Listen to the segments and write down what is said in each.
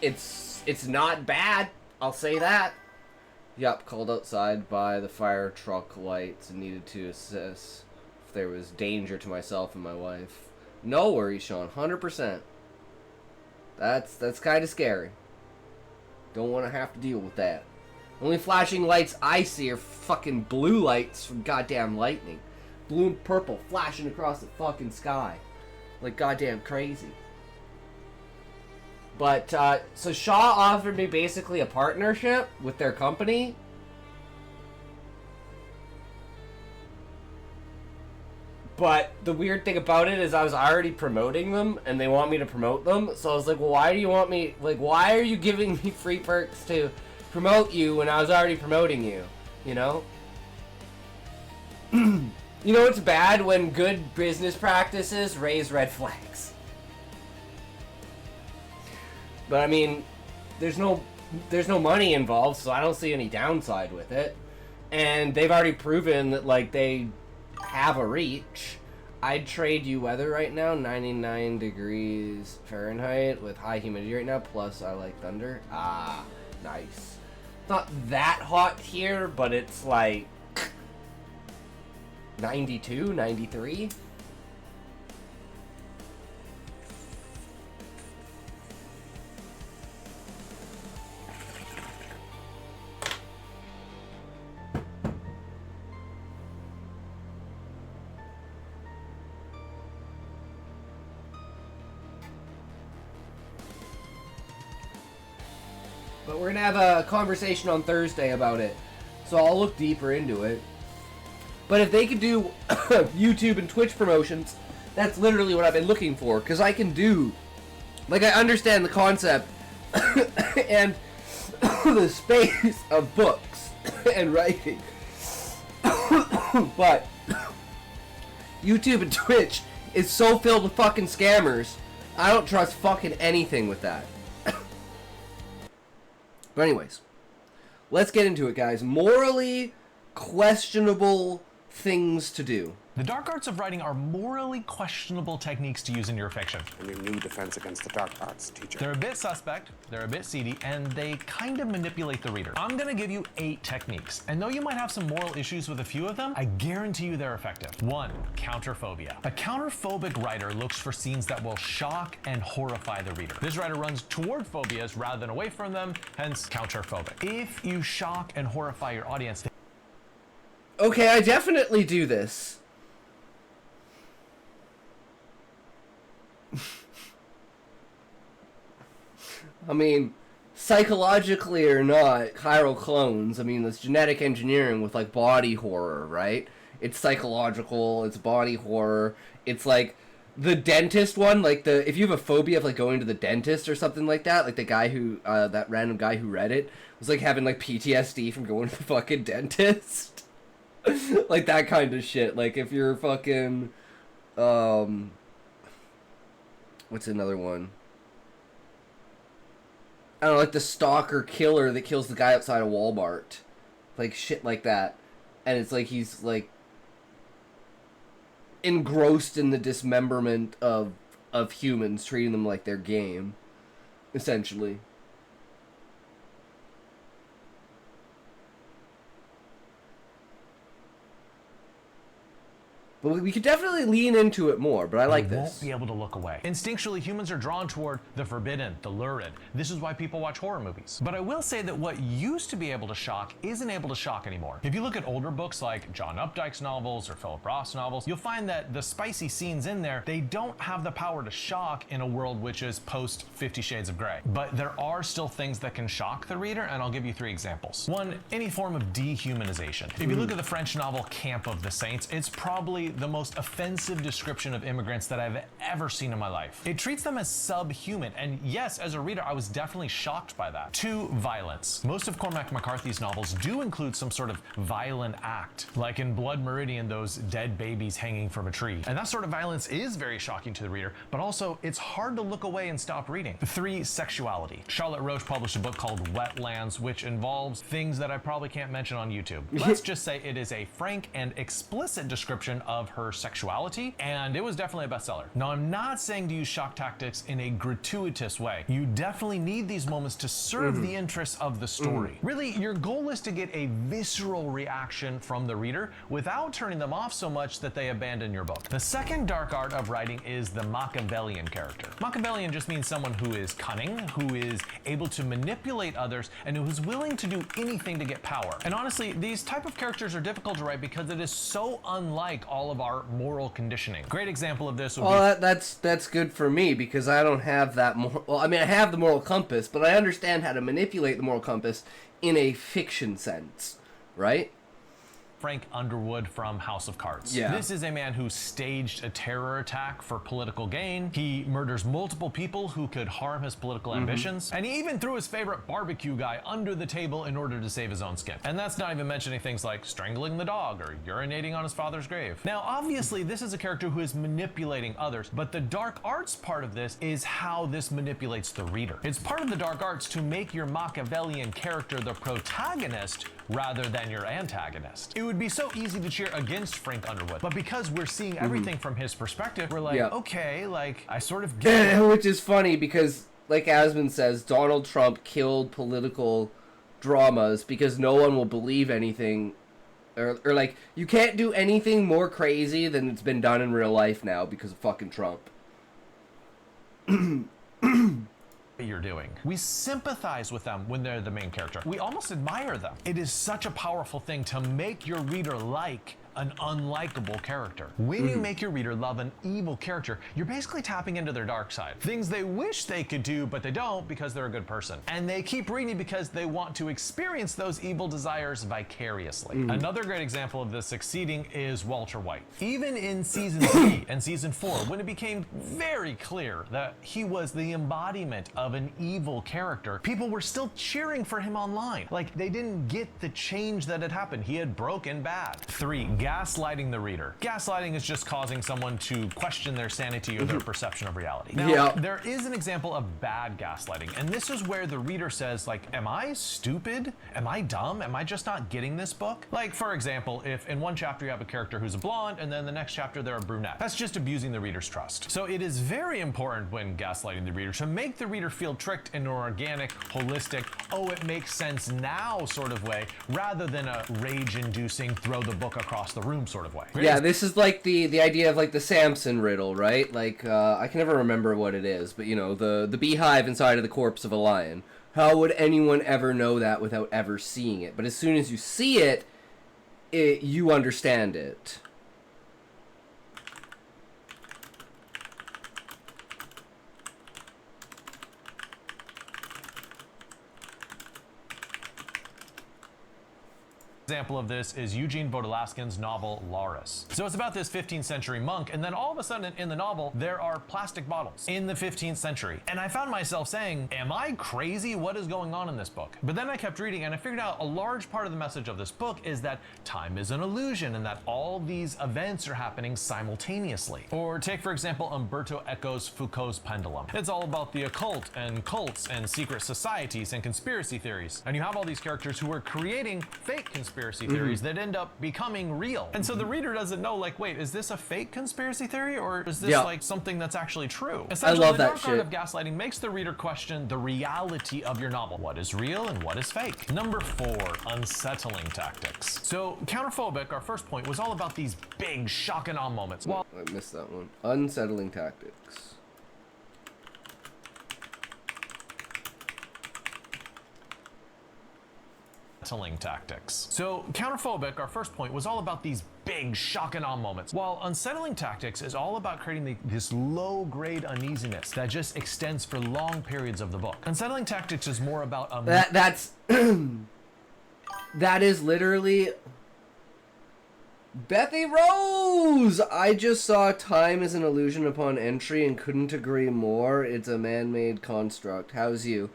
it's not bad. I'll say that. Yup, called outside by the fire truck lights and needed to assess if there was danger to myself and my wife. No worries, Sean. 100%. That's kind of scary. Don't want to have to deal with that. Only flashing lights I see are fucking blue lights from goddamn lightning. Blue and purple flashing across the fucking sky. Like goddamn crazy. But, so Shaw offered me basically a partnership with their company. But the weird thing about it is I was already promoting them, and they want me to promote them. So I was like, well, why do you want me, like, why are you giving me free perks to promote you when I was already promoting you? You know? You know it's bad when good business practices raise red flags. But I mean, there's no money involved, so I don't see any downside with it. And they've already proven that, like, they have a reach. I'd trade you weather right now, 99 degrees Fahrenheit with high humidity right now, plus I like thunder. Ah, nice. It's not that hot here, but it's like 92, 93. But we're gonna have a conversation on Thursday about it, so I'll look deeper into it. But if they could do YouTube and Twitch promotions, that's literally what I've been looking for, because I can do, like, I understand the concept and the space of books and writing, but YouTube and Twitch is so filled with fucking scammers, I don't trust fucking anything with that. But anyways, let's get into it, guys. Morally questionable things to do. The dark arts of writing are morally questionable techniques to use in your fiction. And your new defense against the dark arts, teacher. They're a bit suspect, they're a bit seedy, and they kind of manipulate the reader. I'm gonna give you 8 techniques, and though you might have some moral issues with a few of them, I guarantee you they're effective. 1. Counterphobia. A counterphobic writer looks for scenes that will shock and horrify the reader. This writer runs toward phobias rather than away from them, hence counterphobic. If you shock and horrify your audience, Okay, I definitely do this. I mean, psychologically or not, chiral clones, I mean, it's genetic engineering with, like, body horror, right? It's psychological, it's body horror, it's like the dentist one, like if you have a phobia of, like, going to the dentist or something like that, like the guy who, that random guy who read it, was, like, having, like, PTSD from going to the fucking dentist. Like, that kind of shit. Like, if you're fucking, what's another one? I don't know, like the stalker killer that kills the guy outside of Walmart. Like, shit like that. And it's like he's, like, engrossed in the dismemberment of humans, treating them like their game, essentially. But we could definitely lean into it more, but I like this. You won't be able to look away. Instinctually, humans are drawn toward the forbidden, the lurid. This is why people watch horror movies. But I will say that what used to be able to shock isn't able to shock anymore. If you look at older books like John Updike's novels or Philip Roth's novels, you'll find that the spicy scenes in there, they don't have the power to shock in a world which is post 50 Shades of Grey. But there are still things that can shock the reader, and I'll give you 3 examples. 1, any form of dehumanization. If you look at the French novel Camp of the Saints, it's probably the most offensive description of immigrants that I've ever seen in my life. It treats them as subhuman, and yes, as a reader, I was definitely shocked by that. 2, violence. Most of Cormac McCarthy's novels do include some sort of violent act, like in Blood Meridian, those dead babies hanging from a tree. And that sort of violence is very shocking to the reader, but also it's hard to look away and stop reading. 3, sexuality. Charlotte Roche published a book called Wetlands, which involves things that I probably can't mention on YouTube. Let's just say it is a frank and explicit description of of her sexuality, and it was definitely a bestseller. Now, I'm not saying to use shock tactics in a gratuitous way. You definitely need these moments to serve the interests of the story. Really, your goal is to get a visceral reaction from the reader without turning them off so much that they abandon your book. The second dark art of writing is the Machiavellian character. Machiavellian just means someone who is cunning, who is able to manipulate others, and who is willing to do anything to get power. And honestly, these type of characters are difficult to write because it is so unlike all of our moral conditioning. Great example of this would be... That's good for me because I don't have that well, I mean, I have the moral compass, but I understand how to manipulate the moral compass in a fiction sense, right? Frank Underwood from House of Cards. Yeah. This is a man who staged a terror attack for political gain. He murders multiple people who could harm his political ambitions. And he even threw his favorite barbecue guy under the table in order to save his own skin. And that's not even mentioning things like strangling the dog or urinating on his father's grave. Now, obviously, this is a character who is manipulating others, but the dark arts part of this is how this manipulates the reader. It's part of the dark arts to make your Machiavellian character the protagonist rather than your antagonist. It would be so easy to cheer against Frank Underwood, but because we're seeing everything from his perspective, we're like, okay, like, I sort of get it. Which is funny because, like Asmund says, Donald Trump killed political dramas because no one will believe anything, or like, you can't do anything more crazy than it's been done in real life now because of fucking Trump. You're doing. We sympathize with them when they're the main character. We almost admire them. It is such a powerful thing to make your reader like an unlikable character. When you make your reader love an evil character, you're basically tapping into their dark side. Things they wish they could do, but they don't because they're a good person. And they keep reading because they want to experience those evil desires vicariously. Another great example of this succeeding is Walter White. Even in season 3 and season 4, when it became very clear that he was the embodiment of an evil character, people were still cheering for him online. Like, they didn't get the change that had happened. He had broken bad. 3. Gaslighting the reader. Gaslighting is just causing someone to question their sanity or their perception of reality. Now, there is an example of bad gaslighting, and this is where the reader says, like, am I stupid? Am I dumb? Am I just not getting this book? Like, for example, if in one chapter you have a character who's a blonde, and then the next chapter they're a brunette. That's just abusing the reader's trust. So it is very important when gaslighting the reader to make the reader feel tricked in an organic, holistic, oh, it makes sense now sort of way, rather than a rage-inducing, throw the book across the room sort of way. Yeah, this is like the idea of like the Samson riddle, right? Like, I can never remember what it is, but you know, the beehive inside of the corpse of a lion. How would anyone ever know that without ever seeing it? But as soon as you see it, you understand it. Example of this is Eugene Vodolaskin's novel Laurus. So it's about this 15th century monk, and then all of a sudden in the novel there are plastic bottles in the 15th century, and I found myself saying, am I crazy? What is going on in this book? But then I kept reading and I figured out a large part of the message of this book is that time is an illusion and that all these events are happening simultaneously. Or take for example Umberto Eco's Foucault's Pendulum. It's all about the occult and cults and secret societies and conspiracy theories, and you have all these characters who are creating fake conspiracy theories that end up becoming real. And so the reader doesn't know, like, wait, is this a fake conspiracy theory or is this like something that's actually true? Essentially, I love the that dark art of gaslighting makes the reader question the reality of your novel. What is real and what is fake? Number 4, unsettling tactics. So Counterphobic, our first point, was all about these big shock and awe moments. Well, I missed that one. Unsettling tactics. tactics. So Counterphobic, our first point, was all about these big shock and awe moments, while unsettling tactics is all about creating this low-grade uneasiness that just extends for long periods of the book. Unsettling tactics is more about that's that is literally Bethy Rose! I just saw Time is an Illusion upon entry and couldn't agree more. It's a man-made construct. How's you?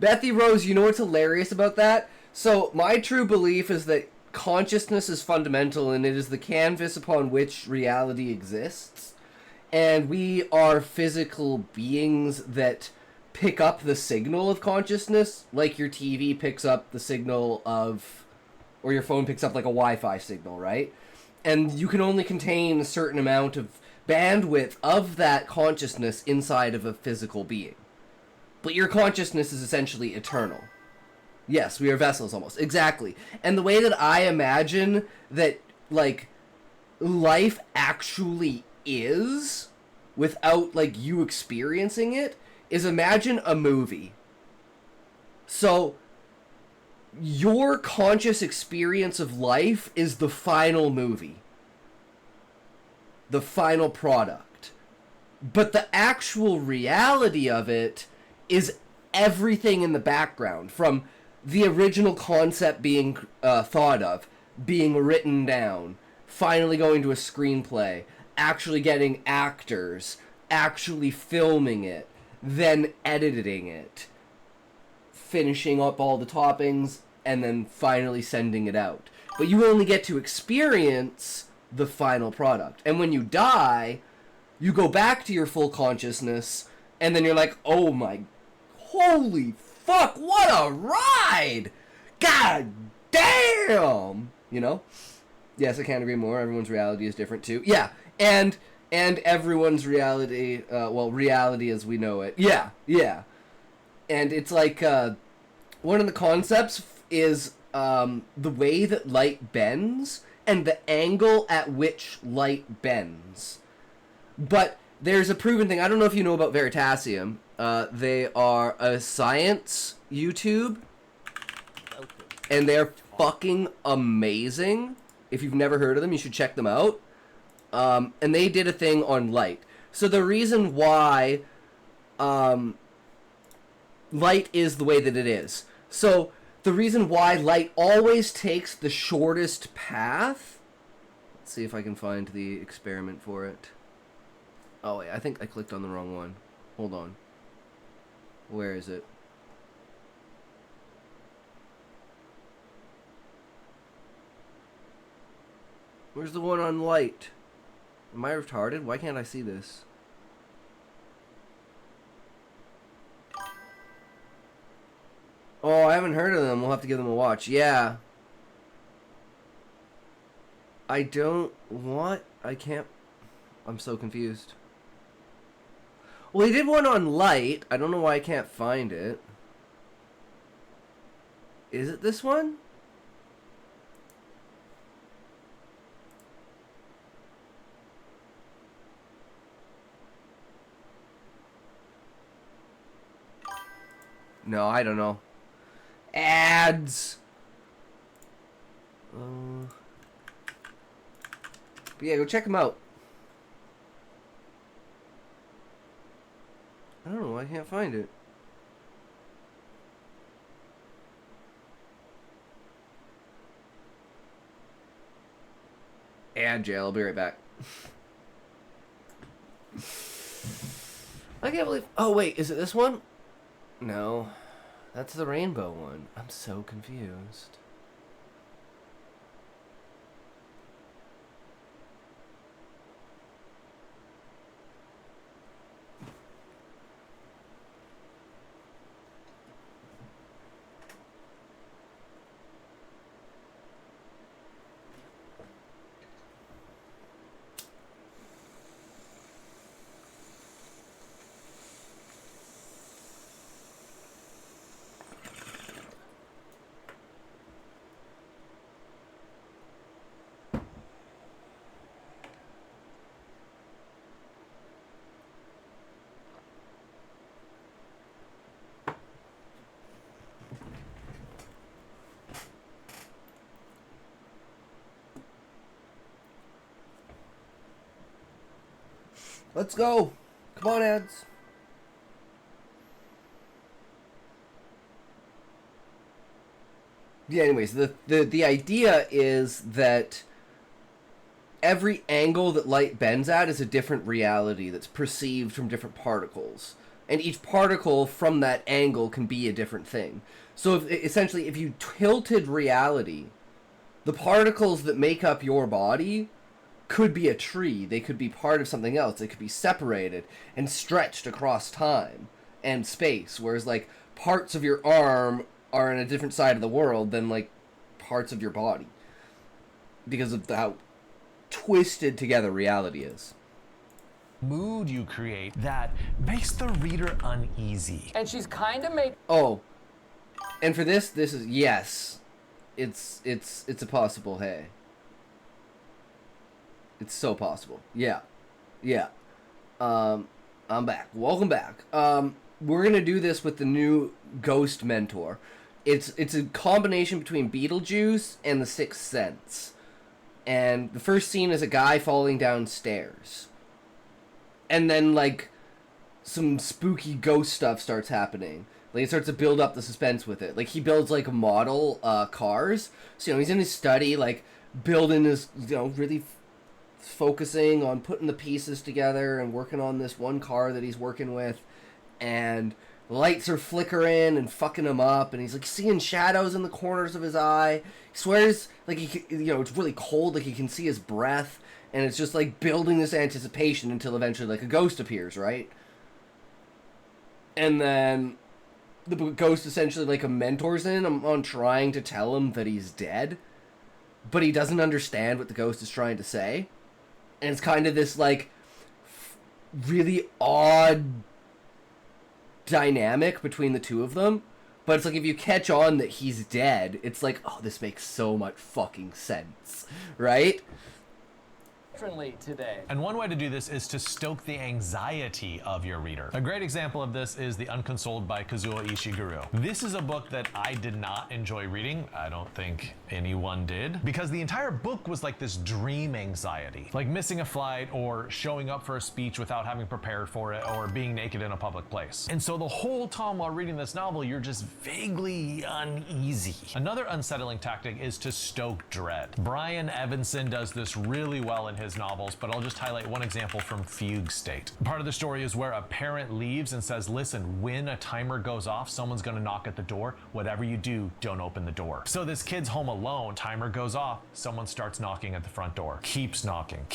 Bethy Rose, you know what's hilarious about that? So, my true belief is that consciousness is fundamental and it is the canvas upon which reality exists. And we are physical beings that pick up the signal of consciousness, like your TV picks up the signal of, or your phone picks up like a Wi-Fi signal, right? And you can only contain a certain amount of bandwidth of that consciousness inside of a physical being. But your consciousness is essentially eternal. Yes, we are vessels almost. Exactly. And the way that I imagine that, like, life actually is, without, like, you experiencing it, is imagine a movie. So, your conscious experience of life is the final movie. The final product. But the actual reality of it is everything in the background, from the original concept being thought of, being written down, finally going to a screenplay, actually getting actors, actually filming it, then editing it, finishing up all the toppings, and then finally sending it out. But you only get to experience the final product. And when you die, you go back to your full consciousness, and then you're like, oh my, holy fuck, what a ride! God damn! You know? Yes, I can't agree more. Everyone's reality is different too. Yeah, and everyone's reality, reality as we know it. Yeah. And it's like, one of the concepts is the way that light bends and the angle at which light bends. But there's a proven thing. I don't know if you know about Veritasium. They are a science YouTube, and they're fucking amazing. If you've never heard of them, you should check them out. And they did a thing on light. So the reason why light is the way that it is. So the reason why light always takes the shortest path. Let's see if I can find the experiment for it. Oh, wait, I think I clicked on the wrong one. Hold on. Where is it? Where's the one on light? Am I retarded? Why can't I see this? Oh, I haven't heard of them. We'll have to give them a watch. Yeah. I don't... What? I can't... I'm so confused. Well, he did one on light. I don't know why I can't find it. Is it this one? No, I don't know. Ads! But yeah, go check them out. I don't know, I can't find it. Ad jail, I'll be right back. I can't believe... Oh, wait, is it this one? No. That's the rainbow one. I'm so confused. Let's go. Come on, ads. Yeah, anyways, the idea is that every angle that light bends at is a different reality that's perceived from different particles. And each particle from that angle can be a different thing. So essentially, if you tilted reality, the particles that make up your body could be a tree. They could be part of something else. They could be separated and stretched across time and space. Whereas, like, parts of your arm are in a different side of the world than, like, parts of your body. Because of how twisted together reality is. Mood you create that makes the reader uneasy. And she's kind of made. Oh, and for this is yes, it's a possible. Hey, it's so possible. Yeah. I'm back. Welcome back. We're gonna do this with the new Ghost Mentor. It's a combination between Beetlejuice and The Sixth Sense. And the first scene is a guy falling downstairs. And then, like, some spooky ghost stuff starts happening. Like, it starts to build up the suspense with it. Like, he builds, like, model cars. So, he's in his study, like, building his, really focusing on putting the pieces together and working on this one car that he's working with. And lights are flickering and fucking him up, and he's like seeing shadows in the corners of his eye. He swears like it's really cold, like he can see his breath, and it's just like building this anticipation until eventually like a ghost appears, right? And then the ghost essentially like mentors him on trying to tell him that he's dead, but he doesn't understand what the ghost is trying to say, and it's kind of this like really odd dynamic between the two of them. But it's like if you catch on that he's dead, it's like, oh, this makes so much fucking sense, right? Differently today. And one way to do this is to stoke the anxiety of your reader. A great example of this is The Unconsoled by Kazuo Ishiguro. This is a book that I did not enjoy reading. I don't think anyone did, because the entire book was like this dream anxiety, like missing a flight or showing up for a speech without having prepared for it or being naked in a public place. And so the whole time while reading this novel, you're just vaguely uneasy. Another unsettling tactic is to stoke dread. Brian Evanson does this really well in his novels, but I'll just highlight one example from Fugue State. Part of the story is where a parent leaves and says, listen, when a timer goes off, someone's gonna knock at the door. Whatever you do, don't open the door. So this kid's home alone, timer goes off, someone starts knocking at the front door. Keeps knocking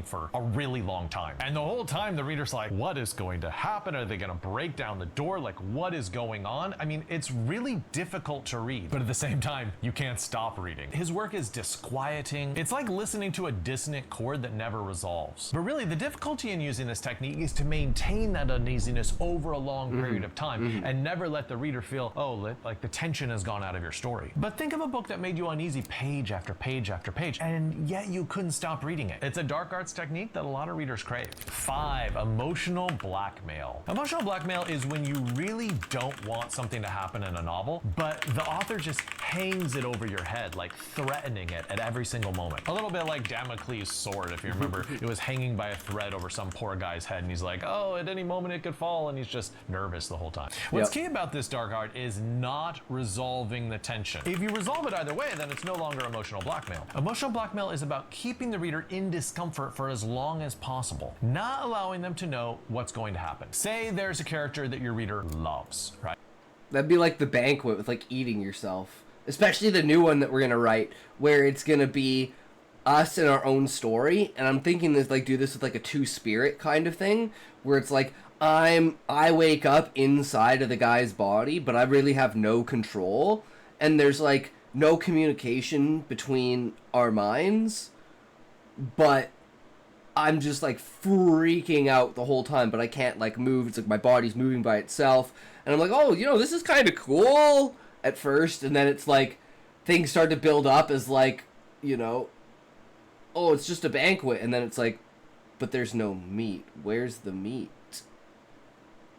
for a really long time. And the whole time the reader's like, what is going to happen? Are they gonna break down the door? Like, what is going on? I mean, it's really difficult to read, but at the same time, you can't stop reading. His work is disquieting. It's like listening to a dissonant chord that never resolves. But really, the difficulty in using this technique is to maintain that uneasiness over a long period of time and never let the reader feel, oh, like the tension has gone out of your story. But think of a book that made you uneasy page after page after page, and yet you couldn't stop reading it. It's a dark arts technique that a lot of readers crave. 5, emotional blackmail. Emotional blackmail is when you really don't want something to happen in a novel, but the author just hangs it over your head, like threatening it at every single moment. A little bit like Damocles' sword, if you remember. It was hanging by a thread over some poor guy's head, and he's like, oh, at any moment it could fall, and he's just nervous the whole time. What's key about this dark art is not resolving the tension. If you resolve it either way, then it's no longer emotional blackmail. Emotional blackmail is about keeping the reader in discomfort for as long as possible, not allowing them to know what's going to happen. Say there's a character that your reader loves, right? That'd be like The Banquet with like eating yourself. Especially the new one that we're gonna write, where it's gonna be us in our own story, and I'm thinking this like do this with like a two-spirit kind of thing, where it's like I wake up inside of the guy's body, but I really have no control, and there's like no communication between our minds, but I'm just like freaking out the whole time, but I can't like move. It's like my body's moving by itself, and I'm like, oh, this is kind of cool at first, and then it's like things start to build up as like, oh, it's just a banquet, and then it's like, but there's no meat. Where's the meat?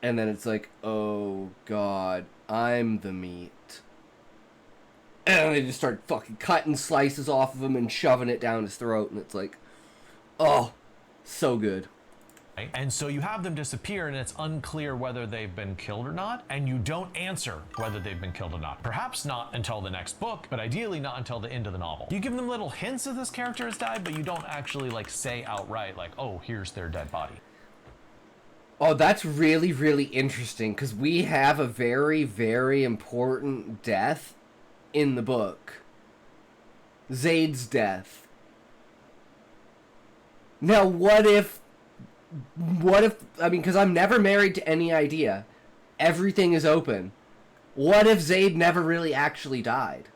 And then it's like, oh god, I'm the meat. And they just start fucking cutting slices off of him and shoving it down his throat, and it's like, oh, so good. And so you have them disappear, and it's unclear whether they've been killed or not, and you don't answer whether they've been killed or not. Perhaps not until the next book, but ideally not until the end of the novel. You give them little hints that this character has died, but you don't actually like say outright like, oh, here's their dead body. Oh, that's really, really interesting, because we have a very, very important death in the book. Zaid's death. Now, what if, I mean, because I'm never married to any idea. Everything is open. What if Zaid never really actually died?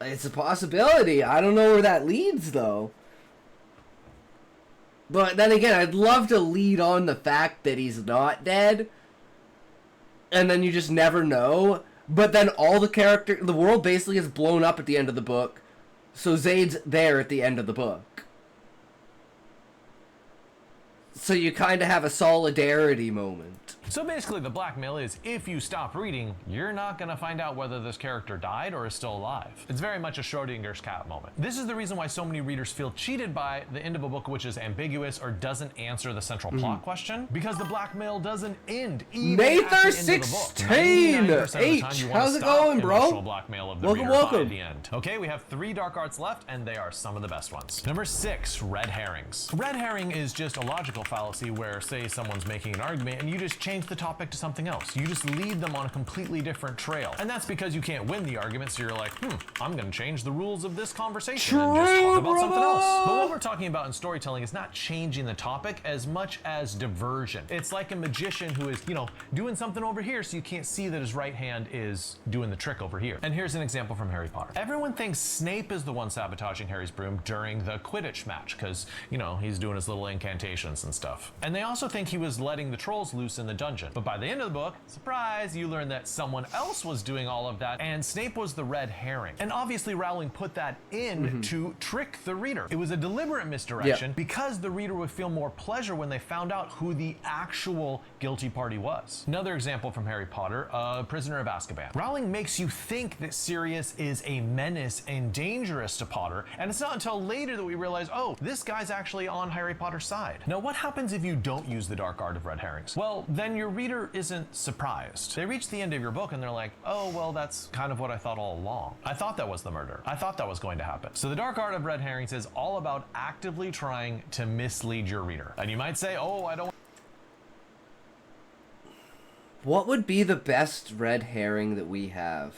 It's a possibility. I don't know where that leads, though. But then again, I'd love to lead on the fact that he's not dead. And then you just never know. But then the world basically is blown up at the end of the book. So Zaid's there at the end of the book. So you kind of have a solidarity moment. So basically the blackmail is, if you stop reading, you're not gonna find out whether this character died or is still alive. It's very much a Schrodinger's cat moment. This is the reason why so many readers feel cheated by the end of a book which is ambiguous or doesn't answer the central plot question, because the blackmail doesn't end even at the end of the book. 99% of the time you want how's to it stop going, bro? emotional blackmail of the Welcome, reader by welcome. the end. Okay, we have 3 dark arts left, and they are some of the best ones. Number 6, red herrings. Red herring is just a logical fallacy where, say, someone's making an argument and you just change the topic to something else. You just lead them on a completely different trail. And that's because you can't win the argument, so you're like, I'm gonna change the rules of this conversation and just talk about something else. But what we're talking about in storytelling is not changing the topic as much as diversion. It's like a magician who is, doing something over here so you can't see that his right hand is doing the trick over here. And here's an example from Harry Potter. Everyone thinks Snape is the one sabotaging Harry's broom during the Quidditch match because, he's doing his little incantations and stuff. And they also think he was letting the trolls loose in the dungeon. But by the end of the book, surprise, you learn that someone else was doing all of that and Snape was the red herring. And obviously Rowling put that in to trick the reader. It was a deliberate misdirection because the reader would feel more pleasure when they found out who the actual guilty party was. Another example from Harry Potter, Prisoner of Azkaban. Rowling makes you think that Sirius is a menace and dangerous to Potter, and it's not until later that we realize, oh, this guy's actually on Harry Potter's side. Now, what happens if you don't use the dark art of red herrings? Well, then your reader isn't surprised. They reach the end of your book and they're like, oh, well, that's kind of what I thought all along. I thought that was the murder. I thought that was going to happen. So the dark art of red herrings is all about actively trying to mislead your reader. And you might say, oh, I don't. What would be the best red herring that we have?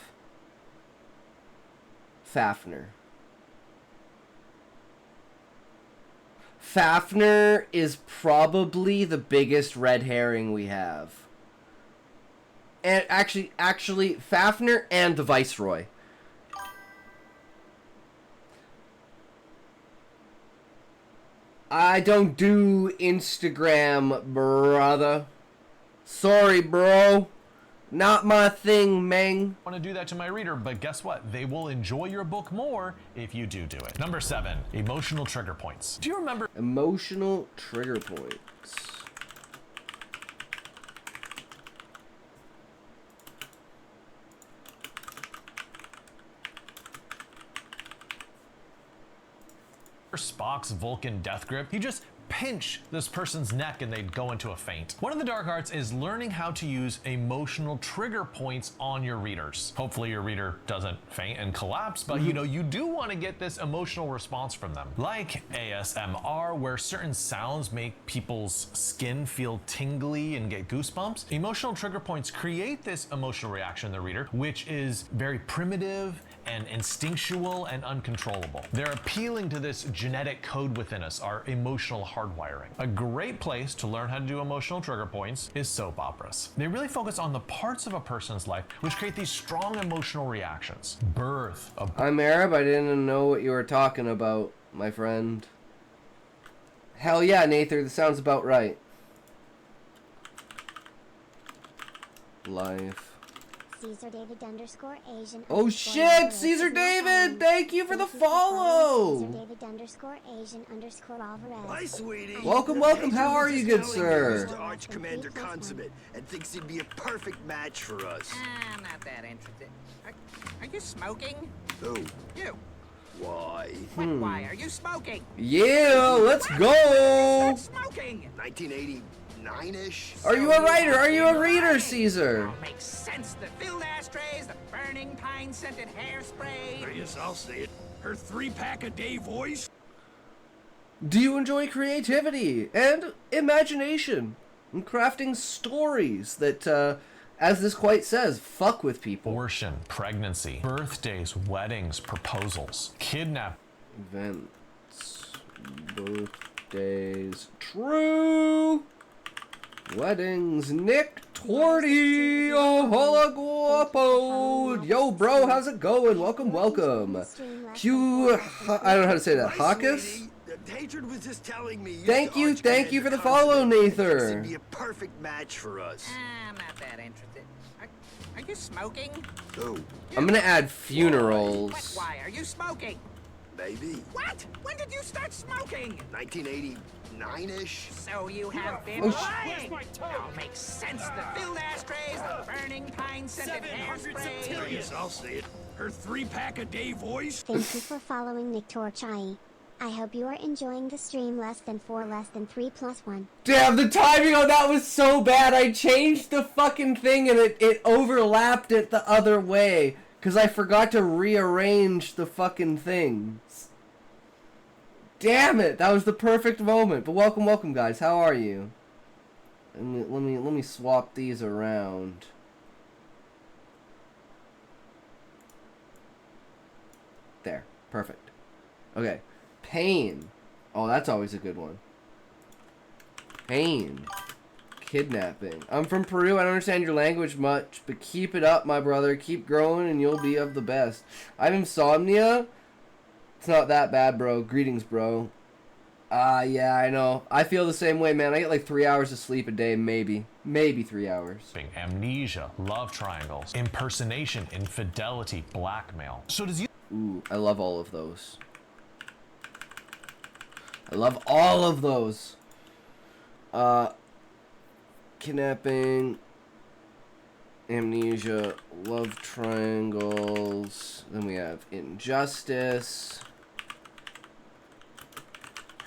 Fafnir. Fafnir is probably the biggest red herring we have. And actually, Fafnir and the Viceroy. I don't do Instagram, brother. Sorry, bro. Not my thing, man. I want to do that to my reader, but guess what? They will enjoy your book more if you do it. Number 7, emotional trigger points. Do you remember emotional trigger points? Spock's Vulcan death grip? You just pinch this person's neck and they'd go into a faint. One of the dark arts is learning how to use emotional trigger points on your readers. Hopefully your reader doesn't faint and collapse, but you do want to get this emotional response from them. Like ASMR, where certain sounds make people's skin feel tingly and get goosebumps. Emotional trigger points create this emotional reaction in the reader, which is very primitive and instinctual and uncontrollable. They're appealing to this genetic code within us, our emotional hardwiring. A great place to learn how to do emotional trigger points is soap operas. They really focus on the parts of a person's life which create these strong emotional reactions. Birth. I'm Arab, I didn't know what you were talking about, my friend. Hell yeah, Nathan, that sounds about right. Life. Caesar David _ Asian. Oh shit, Caesar David! Thank you for the follow! Caesar David _ Asian _ Alvarez. Hi, sweetie. Welcome, welcome. How are you, good sir? Mr. Arch Commander Consummate and thinks he'd be a perfect match for us. I'm not that interested. Are you smoking? Who? You. Why? What, why? Are you smoking? Yeah, let's go! Stop smoking! 1989-ish? Are you a writer? Are you a reader, Caesar? All makes sense. The filled ashtrays, the burning pine-scented hairspray. Yes, I'll say it. Her 3-pack-a-day voice? Do you enjoy creativity and imagination and crafting stories that, as this quite says, fuck with people? Abortion, pregnancy, birthdays, weddings, proposals, kidnap. Events, birthdays, true, weddings, Nick Torty! Oh, hola guapo! Yo, bro, how's it going? Welcome, welcome. Q... I don't know how to say that. Hi, Hawkus? sweetie. Hatred was just telling me. Thank you for the follow, Nather. It'd be a perfect match for us. I'm not that interested. Are you smoking? Oh, I'm gonna add What? funerals. Why are you smoking? maybe. What? When did you start smoking? 1989-ish. So you have been Oh, lying. It all makes sense. The filled ashtrays, the burning pine-scented hairspray. I'll say it. Her 3-pack a day voice. Thank you for following Nick Torchai. I hope you are enjoying the stream. Less than 4, less than 3 plus 1. Damn, the timing on that was so bad. I changed the fucking thing and it overlapped it the other way. Because I forgot to rearrange the fucking things. Damn it, that was the perfect moment. But welcome, guys. How are you? Let me swap these around. There, perfect. Okay, pain. Oh, that's always a good one. Pain. Kidnapping. I'm from Peru. I don't understand your language much, but keep it up, my brother. Keep growing and you'll be of the best. I have insomnia. It's not that bad, bro. Greetings, bro. Yeah, I know. I feel the same way, man. I get like 3 hours of sleep a day, maybe. Maybe 3 hours. Amnesia, love triangles, impersonation, infidelity, blackmail. So does you... Ooh, I love all of those. I love all of those. Kidnapping, amnesia, love triangles. Then we have injustice,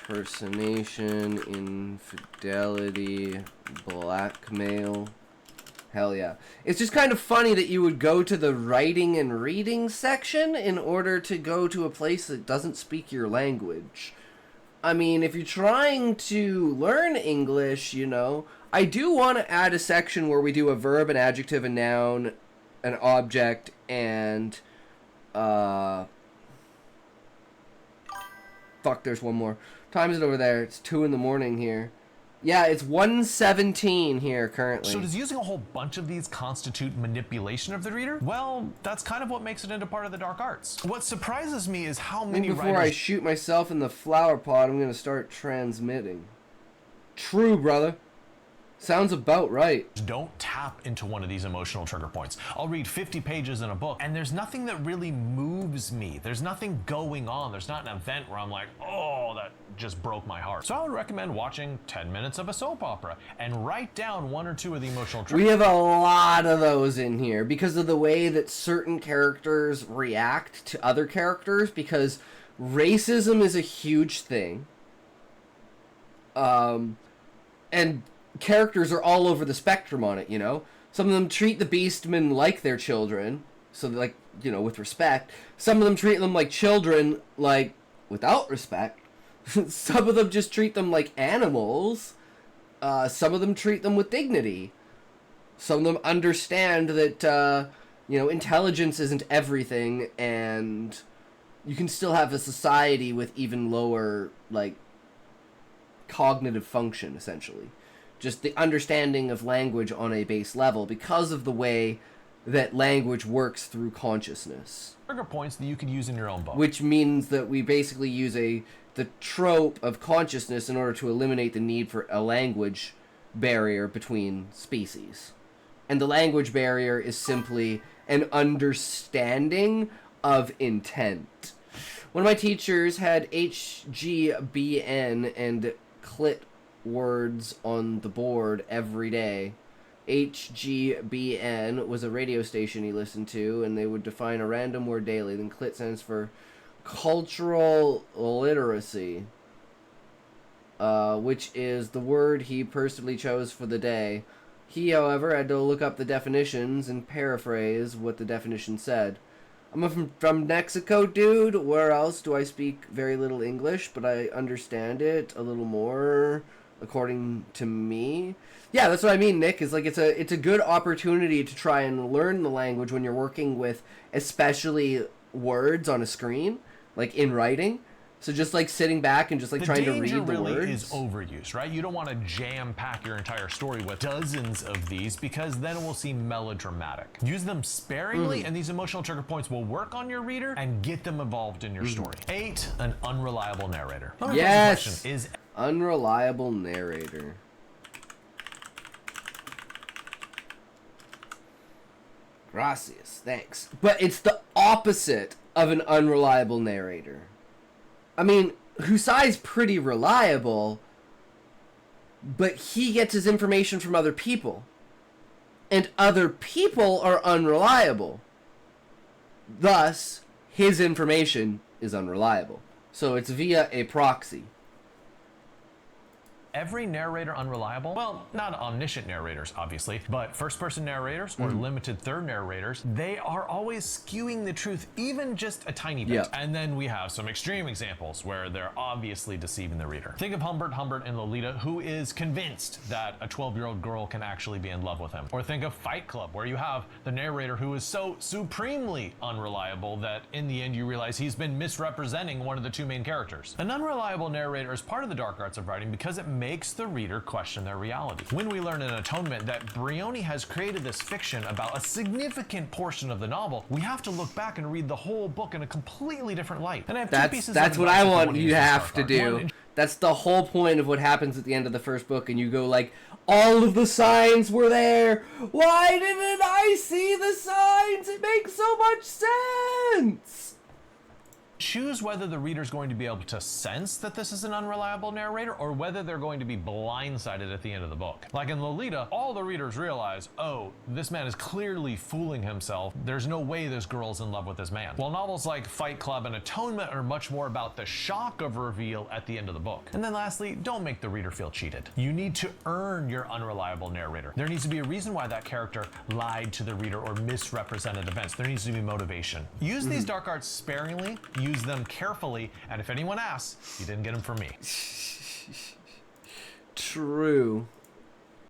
impersonation, infidelity, blackmail. Hell yeah. It's just kind of funny that you would go to the writing and reading section in order to go to a place that doesn't speak your language. I mean, if you're trying to learn English, you know, I do want to add a section where we do a verb, an adjective, a noun, an object, and, fuck, there's one more. Time is it over there? It's 2 in the morning here. Yeah, it's 1:17 here currently. So does using a whole bunch of these constitute manipulation of the reader? Well, that's kind of what makes it into part of the dark arts. What surprises me is how many before I writers shoot myself in the flower pot, I'm going to start transmitting. True, brother. Sounds about right. don't tap into one of these emotional trigger points. I'll read 50 pages in a book and there's nothing that really moves me. There's nothing going on. There's not an event where I'm like, oh, that just broke my heart. So I would recommend watching 10 minutes of a soap opera and write down 1 or 2 of the emotional triggers. We have a lot of those in here because of the way that certain characters react to other characters, because racism is a huge thing. And characters are all over the spectrum on it, you know? Some of them treat the Beastmen like their children, so like, you know, with respect. Some of them treat them like children, like, without respect. Some of them just treat them like animals. Some of them treat them with dignity. Some of them understand that, you know, intelligence isn't everything, and you can still have a society with even lower, like, cognitive function, essentially. Just the understanding of language on a base level because of the way that language works through consciousness. Trigger points that you could use in your own book. Which means that we basically use the trope of consciousness in order to eliminate the need for a language barrier between species. And the language barrier is simply an understanding of intent. One of my teachers had HGBN and clit words on the board every day. HGBN was a radio station he listened to, and they would define a random word daily. Then clit stands for cultural literacy, which is the word he personally chose for the day. He, however, had to look up the definitions and paraphrase what the definition said. I'm from Mexico, dude. Where else do I speak very little English, but I understand it a little more, according to me. Yeah, that's what I mean, Nick, is like it's a good opportunity to try and learn the language when you're working with especially words on a screen, like in writing, So just like sitting back and just like trying to read danger the really words. is overuse, right? You don't want to jam pack your entire story with dozens of these because then it will seem melodramatic. Use them sparingly and these emotional trigger points will work on your reader and get them involved in your story. 8, an unreliable narrator. Let me pose a question. Is unreliable narrator. Gracias, thanks. But it's the opposite of an unreliable narrator. I mean, Husai's pretty reliable, but he gets his information from other people. And other people are unreliable. Thus, his information is unreliable. So it's via a proxy. every narrator unreliable? Well, not omniscient narrators, obviously, but first-person narrators or limited third narrators, they are always skewing the truth even just a tiny bit. Yep. And then we have some extreme examples where they're obviously deceiving the reader. Think of Humbert and Lolita, who is convinced that a 12-year-old girl can actually be in love with him. Or think of Fight Club, where you have the narrator who is so supremely unreliable that in the end you realize he's been misrepresenting one of the two main characters. An unreliable narrator is part of the dark arts of writing because it makes the reader question their reality. When we learn in Atonement that Brioni has created this fiction about a significant portion of the novel, we have to look back and read the whole book in a completely different light. And I have two pieces that's of what advice I if want wanna you use to this have dark to art. do. One, That's the whole point of what happens at the end of the first book, and you go like, all of the signs were there. Why didn't I see the signs? It makes so much sense. choose whether the reader's going to be able to sense that this is an unreliable narrator or whether they're going to be blindsided at the end of the book. Like in Lolita, all the readers realize, oh, this man is clearly fooling himself. There's no way this girl's in love with this man. While novels like Fight Club and Atonement are much more about the shock of reveal at the end of the book. And then lastly, don't make the reader feel cheated. You need to earn your unreliable narrator. There needs to be a reason why that character lied to the reader or misrepresented events. There needs to be motivation. Use these dark arts sparingly, use them carefully, and if anyone asks, you didn't get them from me. True.